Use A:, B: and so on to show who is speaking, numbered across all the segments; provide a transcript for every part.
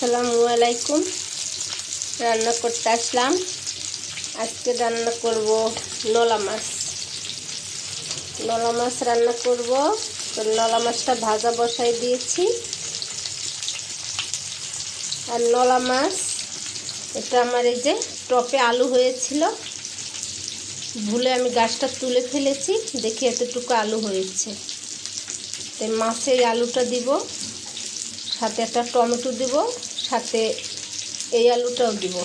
A: আসসালামু আলাইকুম। রান্না করতে আসলাম। আজকে রান্না করব নলা মাছ। নলা মাছ রান্না করব। তো নলা মাছটা ভাজা বসাই দিয়েছি। আর নলা মাছ এটা আমার এই যে টপে আলু হয়েছিল, ভুলে আমি গাছটা তুলে ফেলেছি, দেখি এতটুকু আলু হয়েছে। তো মাছে এই আলুটা দিব, সাথে একটা টমেটো দিব, সাথে এই আলুটাও দিব।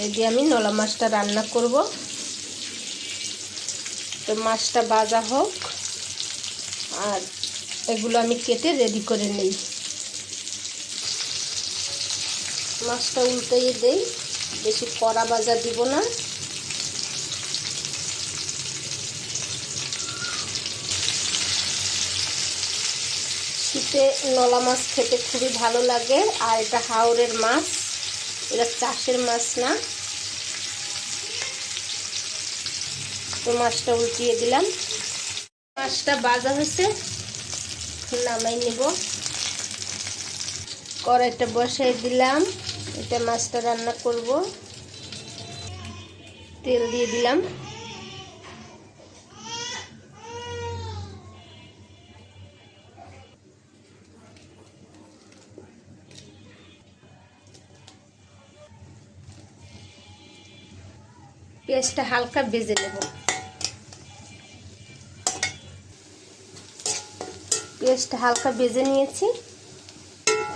A: এই দিয়ে আমি নলা মাছটা রান্না করব। তো মাছটা ভাজা হোক আর এগুলো আমি কেটে রেডি করে নিই। মাছটা উল্টিয়ে দেই, বেশি কড়া ভাজা দিব না। শীতে নলা মাছ খেতে খুবই ভালো লাগে। আর এটা হাওরের মাছ, এটা চাষের মাছ না। তো মাছটা উল্টিয়ে দিলাম। মাছটা ভাজা হয়েছে, নামাই নিব। কড়াইটা বসাই দিলাম, এটা মাছটা রান্না করব। তেল দিয়ে দিলাম। পেঁয়াজটা হালকা ভেজে নেব। পেঁয়াজটা হালকা ভেজে নিয়েছি।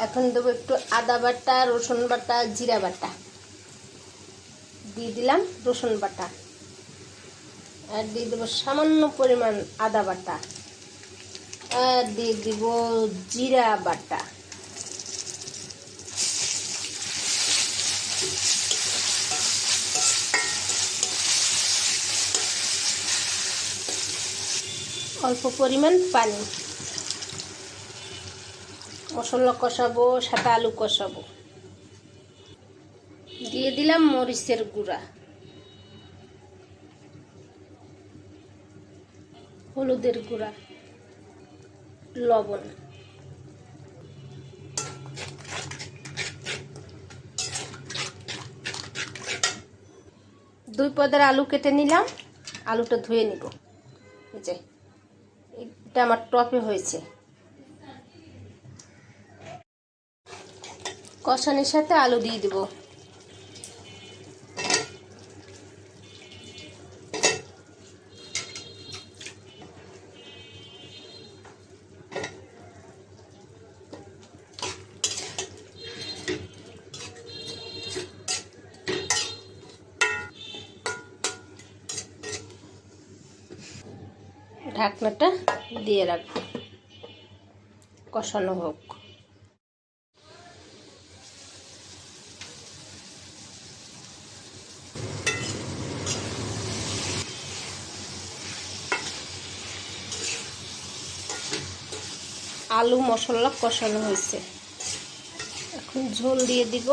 A: এখন দেবো একটু আদা বাটা, রসুন বাটা, জিরা বাটা দিয়ে দিলাম। রসুন বাটা আর দিয়ে দেবো সামান্য পরিমাণ আদা বাটা, আর দিয়ে দিব জিরা বাটা। অল্প পরিমাণ পানি। মশলা কষাবো, সাথে আলু কষাবো। দিয়ে দিলাম মরিচের গুঁড়া, হলুদের গুঁড়া, লবণ। দুই পদের আলু কেটে নিলাম। আলুটা ধুয়ে নিব। এই যে এটা আমার টপে হয়েছে। কষানির সাথে আলু দিয়ে দিব। ঢাকনাটা দিয়ে রাখবো, কষানো হোক। আলু মশলা কষানো হয়েছে, এখন ঝোল দিয়ে দিব।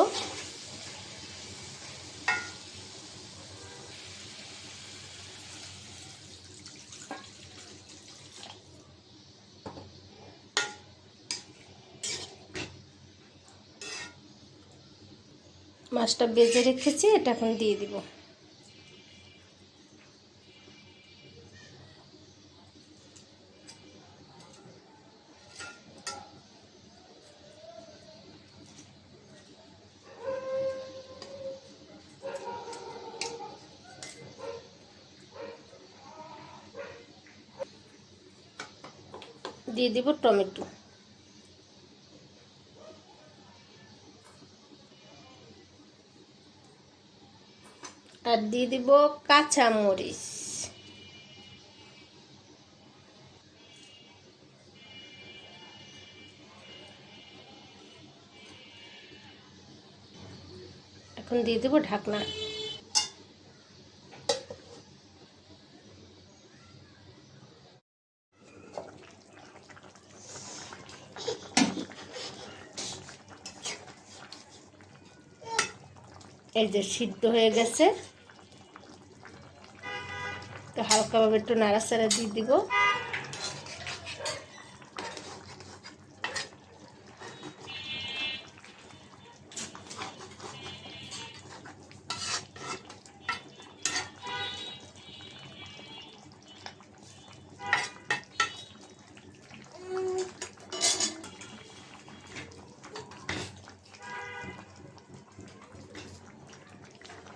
A: মাছটা ভেজে রেখেছি, এটা এখন দিয়ে দিব। দিয়ে দিব টমেটো, আর দিয়ে দিব কাঁচা মরিচ। এখন দিয়ে দেব ঢাকনা। এই যে সিদ্ধ হয়ে গেছে, তো হালকাভাবে একটু নাড়াচাড়া দিয়ে দিব।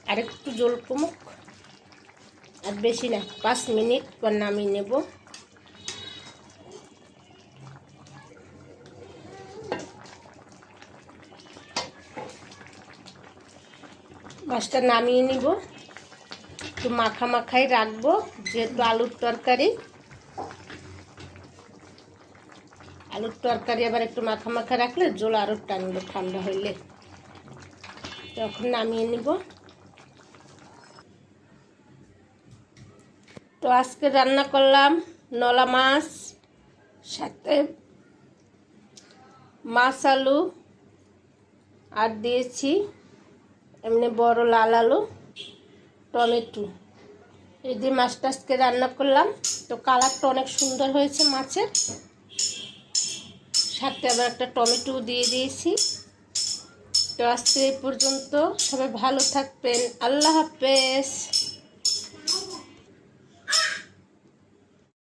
A: আর একটু জল কমুক, আর বেশি না, 5 মিনিট পর নামিয়ে নেব। মাছটা নামিয়ে নিব, একটু মাখা মাখাই রাখবো যেহেতু আলুর তরকারি। আলুর তরকারি আবার একটু মাখা মাখা রাখলে জল আরও টানবে, ঠান্ডা হইলে। তখন নামিয়ে নিব। তো আজকে রান্না করলাম নলা মাছ, সাথে মাছ আলু, আর দিয়েছি এমনি বড় লাল আলু, টমেটো। এই দিয়ে মাছটা আজকে রান্না করলাম। তো কালারটা অনেক সুন্দর হয়েছে মাছের, সাথে আবার একটা টমেটো দিয়ে দিয়েছি। তো আজকে এই পর্যন্ত, সবাই ভালো থাকবেন, আল্লাহ হাফেজ।